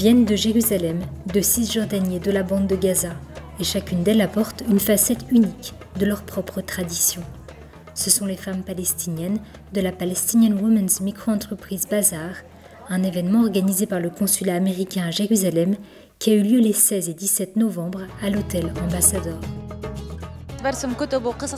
viennent de Jérusalem, de Cisjordanie et de la bande de Gaza, et chacune d'elles apporte une facette unique de leur propre tradition. Ce sont les femmes palestiniennes de la Palestinian Women's Micro-entreprise Bazar, un événement organisé par le consulat américain à Jérusalem qui a eu lieu les 16 et 17 novembre à l'hôtel Ambassador.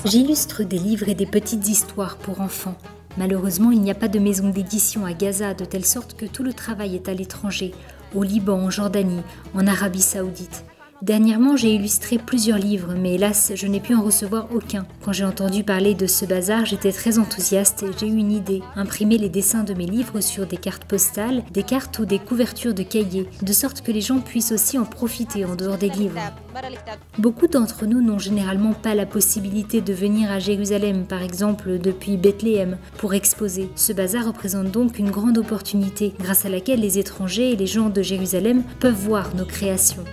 J'illustre des livres et des petites histoires pour enfants. Malheureusement, il n'y a pas de maison d'édition à Gaza, de telle sorte que tout le travail est à l'étranger, au Liban, en Jordanie, en Arabie Saoudite. Dernièrement, j'ai illustré plusieurs livres, mais hélas, je n'ai pu en recevoir aucun. Quand j'ai entendu parler de ce bazar, j'étais très enthousiaste et j'ai eu une idée. Imprimer les dessins de mes livres sur des cartes postales, des cartes ou des couvertures de cahiers, de sorte que les gens puissent aussi en profiter en dehors des livres. Beaucoup d'entre nous n'ont généralement pas la possibilité de venir à Jérusalem, par exemple depuis Bethléem, pour exposer. Ce bazar représente donc une grande opportunité, grâce à laquelle les étrangers et les gens de Jérusalem peuvent voir nos créations.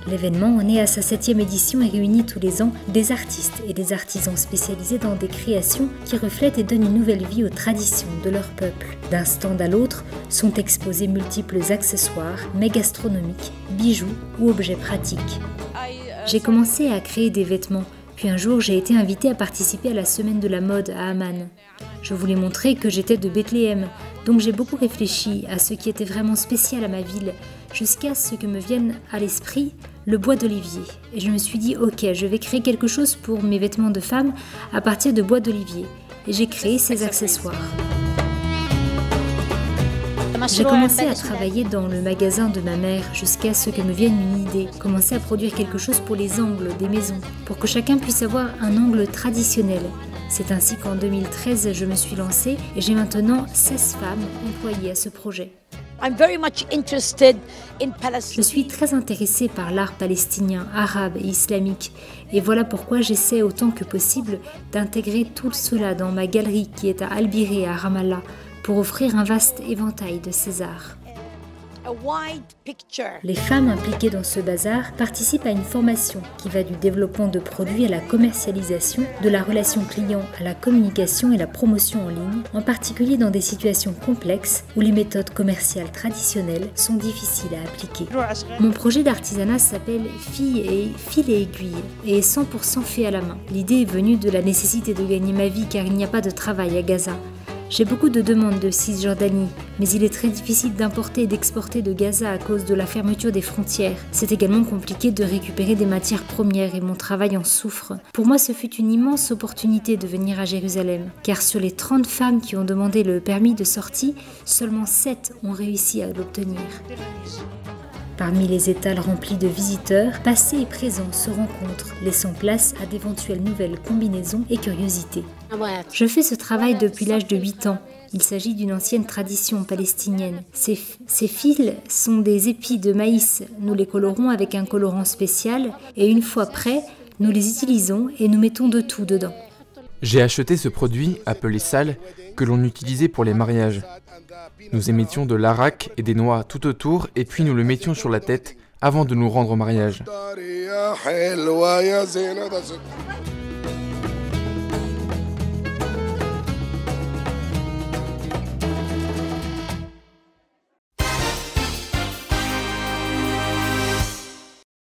L'événement, né à sa 7e édition, et réunit tous les ans des artistes et des artisans spécialisés dans des créations qui reflètent et donnent une nouvelle vie aux traditions de leur peuple. D'un stand à l'autre sont exposés multiples accessoires, mets gastronomiques, bijoux ou objets pratiques. J'ai commencé à créer des vêtements, puis un jour j'ai été invitée à participer à la semaine de la mode à Amman. Je voulais montrer que j'étais de Bethléem, donc j'ai beaucoup réfléchi à ce qui était vraiment spécial à ma ville, jusqu'à ce que me vienne à l'esprit le bois d'olivier. Et je me suis dit, ok, je vais créer quelque chose pour mes vêtements de femme à partir de bois d'olivier. Et j'ai créé ces accessoires. J'ai commencé à travailler dans le magasin de ma mère jusqu'à ce que me vienne une idée, commencer à produire quelque chose pour les angles des maisons, pour que chacun puisse avoir un angle traditionnel. C'est ainsi qu'en 2013, je me suis lancée et j'ai maintenant 16 femmes employées à ce projet. Je suis très intéressée par l'art palestinien, arabe et islamique, et voilà pourquoi j'essaie autant que possible d'intégrer tout cela dans ma galerie qui est à Albiré, à Ramallah, pour offrir un vaste éventail de ces arts. Les femmes impliquées dans ce bazar participent à une formation qui va du développement de produits à la commercialisation, de la relation client à la communication et la promotion en ligne, en particulier dans des situations complexes où les méthodes commerciales traditionnelles sont difficiles à appliquer. Mon projet d'artisanat s'appelle Fil et aiguille et est 100% fait à la main. L'idée est venue de la nécessité de gagner ma vie car il n'y a pas de travail à Gaza. J'ai beaucoup de demandes de Cisjordanie, mais il est très difficile d'importer et d'exporter de Gaza à cause de la fermeture des frontières. C'est également compliqué de récupérer des matières premières et mon travail en souffre. Pour moi, ce fut une immense opportunité de venir à Jérusalem, car sur les 30 femmes qui ont demandé le permis de sortie, seulement 7 ont réussi à l'obtenir. Parmi les étals remplis de visiteurs, passés et présents se rencontrent, laissant place à d'éventuelles nouvelles combinaisons et curiosités. Je fais ce travail depuis l'âge de 8 ans. Il s'agit d'une ancienne tradition palestinienne. Ces fils sont des épis de maïs. Nous les colorons avec un colorant spécial et une fois prêts, nous les utilisons et nous mettons de tout dedans. J'ai acheté ce produit, appelé sal, que l'on utilisait pour les mariages. Nous émettions de l'arak et des noix tout autour et puis nous le mettions sur la tête avant de nous rendre au mariage.